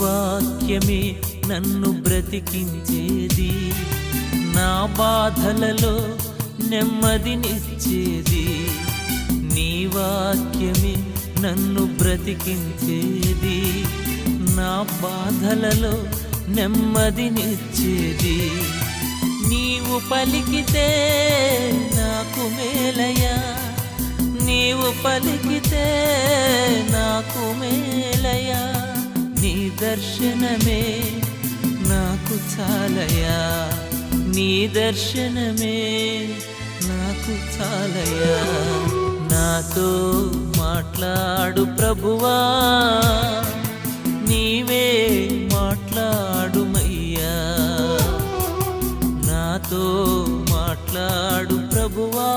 వాక్యమే నన్ను బ్రతికించేది, నా బాధలలో నెమ్మదినిచ్చేది. నీ వాక్యమే నన్ను బ్రతికించేది, నా బాధలలో నెమ్మదినిచ్చేది. నీవు పలికితే నాకు మేలయ్యా, నీవు పలికితే నాకు మేలయ్యా. నీ దర్శనమే నాకు చాలయ్యా, నీ దర్శనమే నాకు చాలయ్యా. నాతో మాట్లాడు ప్రభువా, నీవే మాట్లాడుమయ్యా. నాతో మాట్లాడు ప్రభువా.